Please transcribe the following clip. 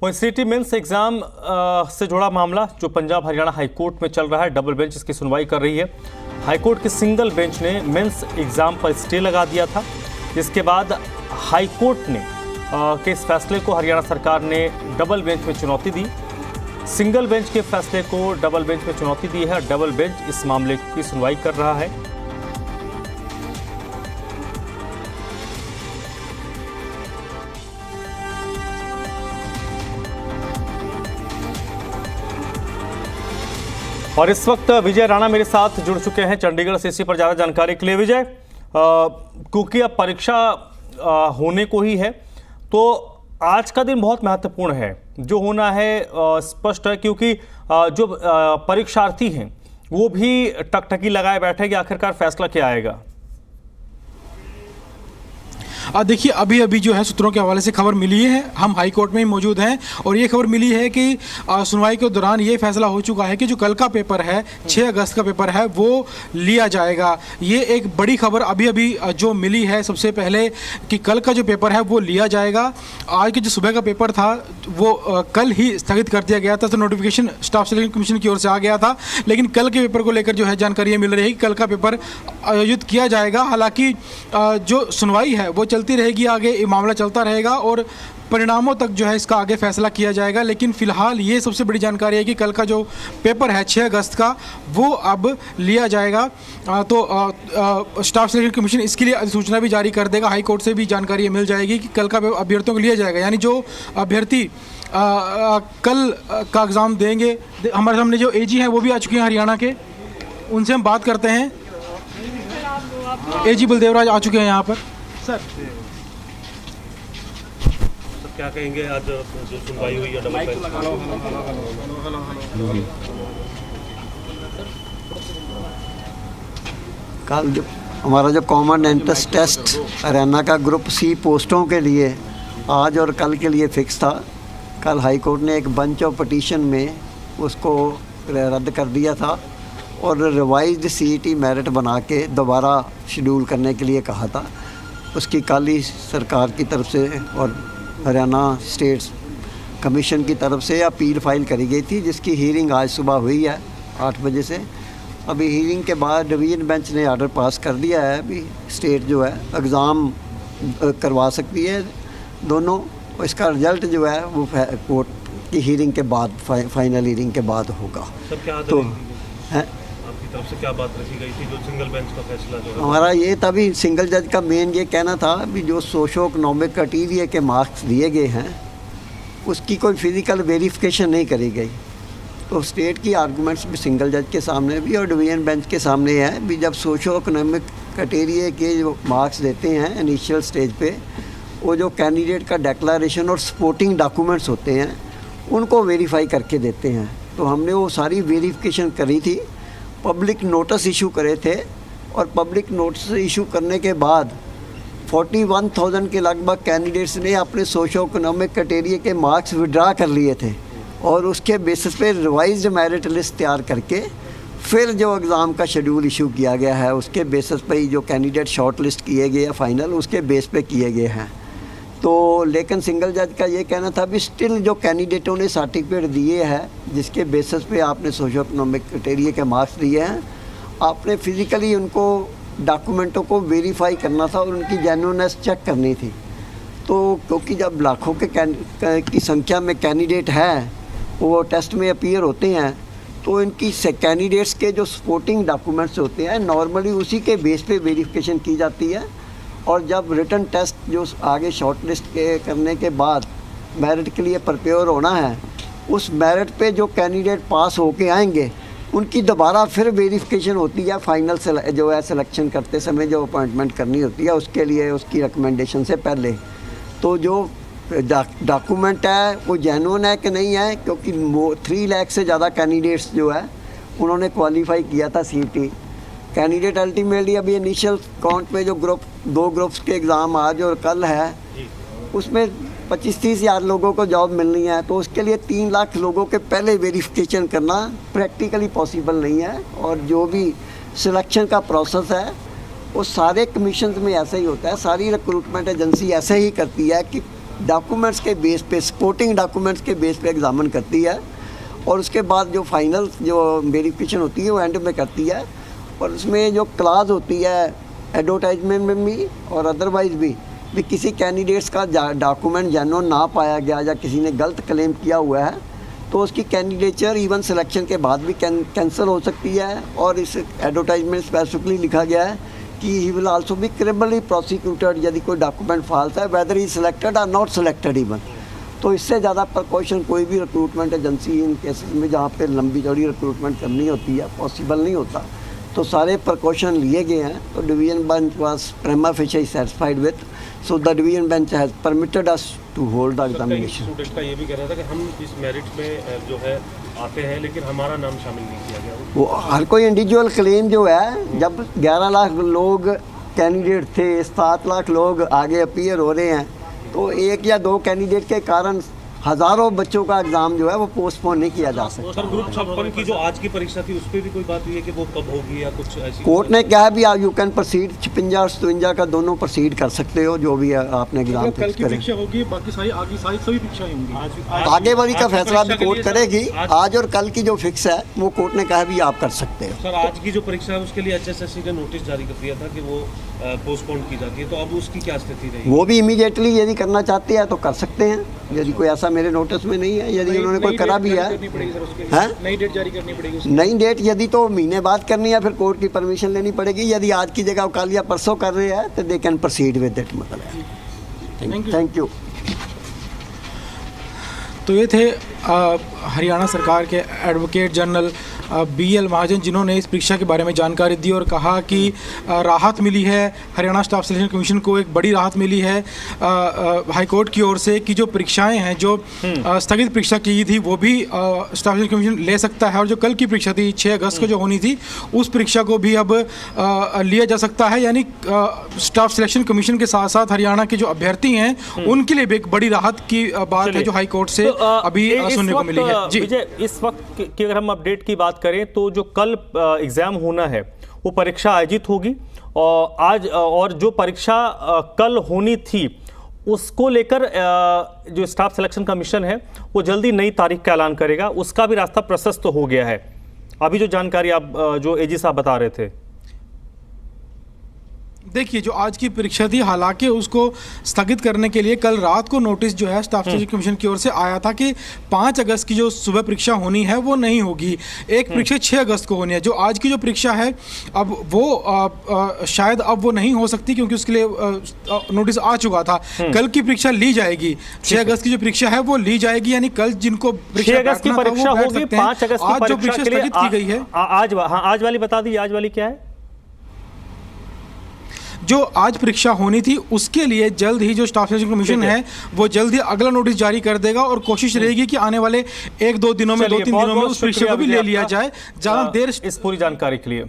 वहीं सीटी mains exam से जुड़ा मामला जो पंजाब हरियाणा हाईकोर्ट में चल रहा है, डबल बेंच इसकी सुनवाई कर रही है। हाईकोर्ट की सिंगल बेंच ने मेंस एग्जाम पर स्टे लगा दिया था। इसके बाद हाईकोर्ट ने के इस फैसले को हरियाणा सरकार ने डबल बेंच में चुनौती दी। सिंगल बेंच के फैसले को डबल बेंच में चुनौती दी है। डबल बेंच इस मामले की सुनवाई कर रहा है। और इस वक्त विजय राणा मेरे साथ जुड़ चुके हैं चंडीगढ़ से इसी पर ज़्यादा जानकारी के लिए। विजय, क्योंकि अब परीक्षा होने को ही है तो आज का दिन बहुत महत्वपूर्ण है। जो होना है स्पष्ट है, क्योंकि जो परीक्षार्थी हैं वो भी टकटकी लगाए बैठे कि आखिरकार फैसला क्या आएगा। देखिए, अभी अभी जो है सूत्रों के हवाले से खबर मिली है, हम हाई कोर्ट में ही मौजूद हैं और ये खबर मिली है कि सुनवाई के दौरान ये फैसला हो चुका है कि जो कल का पेपर है 6 अगस्त का पेपर है वो लिया जाएगा। ये एक बड़ी खबर अभी अभी जो मिली है सबसे पहले कि कल का जो पेपर है वो लिया जाएगा। आज के जो सुबह का पेपर था वो कल ही स्थगित कर दिया गया था, तो नोटिफिकेशन स्टाफ सिलेक्शन कमीशन की ओर से आ गया था, लेकिन कल के पेपर को लेकर जो है जानकारी मिल रही है कि कल का पेपर आयोजित किया जाएगा। हालांकि जो सुनवाई है वो चलती रहेगी, आगे ये मामला चलता रहेगा और परिणामों तक जो है इसका आगे फैसला किया जाएगा। लेकिन फिलहाल ये सबसे बड़ी जानकारी है कि कल का जो पेपर है 6 अगस्त का वो अब लिया जाएगा। तो स्टाफ सिलेक्शन कमीशन इसके लिए अधिसूचना भी जारी कर देगा। हाई कोर्ट से भी जानकारी मिल जाएगी कि कल का अभ्यर्थियों को लिया जाएगा, यानी जो अभ्यर्थी कल का एग्ज़ाम देंगे। हमारे सामने जो एजी हैं वो भी आ चुके हैं हरियाणा के, उनसे हम बात करते हैं। एजी बलदेवराज आ चुके हैं यहाँ पर। सर क्या कहेंगे आज जो सुनवाई हुई है डबल बेंच? कल जो हमारा जो कॉमन एंट्रेंस टेस्ट हरियाणा का ग्रुप सी पोस्टों के लिए आज और कल के लिए फिक्स था। कल हाई कोर्ट ने एक बंच ऑफ पटिशन में उसको रद्द कर दिया था और रिवाइज्ड सीईटी मेरिट बना के दोबारा शेड्यूल करने के लिए कहा था। उसकी कल ही सरकार की तरफ से और हरियाणा स्टेट्स कमीशन की तरफ से अपील फाइल करी गई थी, जिसकी हीयरिंग आज सुबह हुई है 8 बजे से। अभी हीयरिंग के बाद डिवीज़न बेंच ने ऑर्डर पास कर दिया है। अभी स्टेट जो है एग्ज़ाम करवा सकती है दोनों। इसका रिजल्ट जो है वो कोर्ट की हीयरिंग के बाद फाइनल हीयरिंग के बाद होगा। तो है तरफ से क्या बात रखी गई थी जो सिंगल बेंच का फैसला जो हमारा ये था भी सिंगल जज का मेन ये कहना था भी जो सोशो इकोनॉमिक क्राइटेरिया के मार्क्स दिए गए हैं उसकी कोई फिज़िकल वेरिफिकेशन नहीं करी गई। तो स्टेट की आर्गूमेंट्स भी सिंगल जज के सामने भी और डिवीज़न बेंच के सामने है भी जब सोशो इकोनॉमिक क्राइटेरिया के जो मार्क्स देते हैं इनिशियल स्टेज पे, वो जो कैंडिडेट का डिक्लेरेशन और सपोर्टिंग डॉक्यूमेंट्स होते हैं उनको वेरीफाई करके देते हैं। तो हमने वो सारी वेरिफिकेशन करी थी, पब्लिक नोटिस इशू करे थे और पब्लिक नोटिस इशू करने के बाद 41,000 के लगभग कैंडिडेट्स ने अपने सोशो इकोनॉमिक क्राइटेरिया के मार्क्स विड्रा कर लिए थे और उसके बेसिस पे रिवाइज्ड मेरिट लिस्ट तैयार करके फिर जो एग्ज़ाम का शेड्यूल इशू किया गया है उसके बेसिस पे ही जो कैंडिडेट शॉर्ट लिस्ट किए गए हैं फाइनल उसके बेस पे किए गए हैं। तो लेकिन सिंगल जज का ये कहना था भी स्टिल जो कैंडिडेटों ने सर्टिफिकेट दिए हैं जिसके बेसिस पे आपने सोशो इकोनॉमिक क्राइटेरिया के मार्क्स दिए हैं, आपने फिज़िकली उनको डॉक्यूमेंटों को वेरीफाई करना था और उनकी जेन्युइननेस चेक करनी थी। तो क्योंकि जब लाखों के की संख्या में कैंडिडेट हैं वो टेस्ट में अपीयर होते हैं तो इनकी कैंडिडेट्स के जो सपोर्टिंग डॉक्यूमेंट्स होते हैं नॉर्मली उसी के बेस पे वेरिफिकेशन की जाती है। और जब रिटन टेस्ट जो आगे शॉर्ट लिस्ट के करने के बाद मेरिट के लिए प्रिपेयर होना है, उस मेरिट पे जो कैंडिडेट पास होके आएंगे उनकी दोबारा फिर वेरिफिकेशन होती है फाइनल जो है सिलेक्शन करते समय जो अपॉइंटमेंट करनी होती है उसके लिए उसकी रिकमेंडेशन से पहले। तो जो डॉक्यूमेंट है वो जेन्युइन है कि नहीं है, क्योंकि 3 लाख से ज़्यादा कैंडिडेट्स जो है उन्होंने क्वालिफाई किया था सीईटी कैंडिडेट। अल्टीमेटली अभी इनिशियल काउंट में जो 2 ग्रुप्स के एग्ज़ाम आज और कल है उसमें 25-30 हज़ार लोगों को जॉब मिलनी है, तो उसके लिए 3 लाख लोगों के पहले वेरिफिकेशन करना प्रैक्टिकली पॉसिबल नहीं है। और जो भी सिलेक्शन का प्रोसेस है वो सारे कमीशन में ऐसा ही होता है, सारी रिक्रूटमेंट एजेंसी ऐसे ही करती है कि डॉक्यूमेंट्स के बेस पे, सपोर्टिंग डॉक्यूमेंट्स के बेस पे एग्जामिन करती है और उसके बाद जो फाइनल जो वेरिफिकेशन होती है वो एंड में करती है। और उसमें जो क्लास होती है एडवर्टाइजमेंट में भी और अदरवाइज भी किसी कैंडिडेट्स का डॉक्यूमेंट जेन्युइन ना पाया गया या किसी ने गलत क्लेम किया हुआ है तो उसकी कैंडिडेचर इवन सिलेक्शन के बाद भी कैंसिल हो सकती है। और इस एडवर्टाइजमेंट स्पेसिफिकली लिखा गया है कि he will also be criminally prosecuted यदि कोई डॉक्यूमेंट फॉल्स है, वेदर ही सिलेक्टेड और नॉट सिलेक्टेड इवन। तो इससे ज़्यादा प्रिकॉशन कोई भी रिक्रूटमेंट एजेंसी इन केसेस में जहाँ पे लंबी चौड़ी रिक्रूटमेंट करनी होती है पॉसिबल नहीं होता। तो सारे प्रिकॉशन लिए गए हैं। तो division bench was prima facially satisfied with, so the division bench has permitted us to hold the examination. Student का ये भी कह रहा था कि हम इस मेरिट में जो है आते हैं लेकिन हमारा नाम शामिल नहीं किया गया। वो हर कोई इंडिविजुअल क्लेम जो है, जब 11 लाख लोग कैंडिडेट थे, 7 लाख लोग आगे अपीयर हो रहे हैं, तो एक या दो कैंडिडेट के कारण हज़ारों बच्चों का एग्ज़ाम जो है वो पोस्टपोन नहीं किया जा सकता। सर ग्रुप 56 की जो आज की परीक्षा थी उस पर भी कोई बात हुई है कि वो कब होगी या कुछ ऐसी? कोर्ट ने कहा भी यू कैन प्रोसीड, 56 और 57 का दोनों प्रोसीड कर सकते हो, जो भी है आपने एग्जाम कल फिक्स की करें। परीक्षा होगी, बाकी सारी आगे सारी सभी परीक्षाएं होंगी। आगे वाली का फैसला भी कोर्ट करेगी। आज और कल की जो फिक्स है वो कोर्ट ने कहा भी आप कर सकते हो। सर आज की जो परीक्षा है उसके लिए HSSC ने नोटिस जारी कर दिया था कि वो पोस्टपोन की जाती है, तो अब उसकी क्या स्थिति रहेगी? वो भी इमीडिएटली यदि करना चाहते हैं तो कर सकते हैं, यदि कोई ऐसा मेरे नोटिस में नहीं है। यदि उन्होंने कोई करा भी है, नई डेट जारी करनी पड़ेगी। नई डेट यदि तो महीने बाद करनी है फिर कोर्ट की परमिशन लेनी पड़ेगी। यदि आज की जगह कल या परसों कर रहे हैं तो they can proceed with it. मतलब थैंक यू। तो ये थे हरियाणा सरकार के एडवोकेट जनरल BL महाजन, जिन्होंने इस परीक्षा के बारे में जानकारी दी और कहा कि राहत मिली है, हरियाणा स्टाफ सिलेक्शन कमीशन को एक बड़ी राहत मिली है हाई कोर्ट की ओर से कि जो परीक्षाएं हैं, जो स्थगित परीक्षा की थी वो भी स्टाफ सिलेक्शन कमीशन ले सकता है। और जो कल की परीक्षा थी 6 अगस्त को जो होनी थी, उस परीक्षा को भी अब लिया जा सकता है। यानी स्टाफ सिलेक्शन कमीशन के साथ साथ हरियाणा के जो अभ्यर्थी हैं उनके लिए भी एक बड़ी राहत की बात है जो हाई कोर्ट से अभी सुनने को मिली है। जी विजय, इस वक्त की अगर हम अपडेट की बात करें तो जो कल एग्जाम होना है वो परीक्षा आयोजित होगी और आज, और जो परीक्षा कल होनी थी उसको लेकर जो स्टाफ सिलेक्शन कमीशन है वो जल्दी नई तारीख का ऐलान करेगा, उसका भी रास्ता प्रशस्त हो गया है। अभी जो जानकारी आप जो AG साहब बता रहे थे, देखिए जो आज की परीक्षा थी, हालांकि उसको स्थगित करने के लिए कल रात को नोटिस जो है स्टाफ सिलेक्शन कमीशन की ओर से आया था कि 5 अगस्त की जो सुबह परीक्षा होनी है वो नहीं होगी, एक परीक्षा 6 अगस्त को होनी है। जो आज की जो परीक्षा है अब वो शायद अब वो नहीं हो सकती क्योंकि उसके लिए नोटिस आ चुका था। कल की परीक्षा ली जाएगी, 6 अगस्त की जो परीक्षा है वो ली जाएगी। यानी कल जिनको 6 अगस्त की परीक्षा होगी, 5 अगस्त आज जो परीक्षा स्थगित की गई है, आज वाली बता दी, आज वाली क्या है? जो आज परीक्षा होनी थी उसके लिए जल्द ही जो स्टाफ सिलेक्शन कमीशन है वो जल्द ही अगला नोटिस जारी कर देगा और कोशिश रहेगी कि आने वाले 1-2 दिनों में, 2-3 दिनों में उस परीक्षा को भी ले लिया जाए। ज़्यादा देर इस पूरी जानकारी के लिए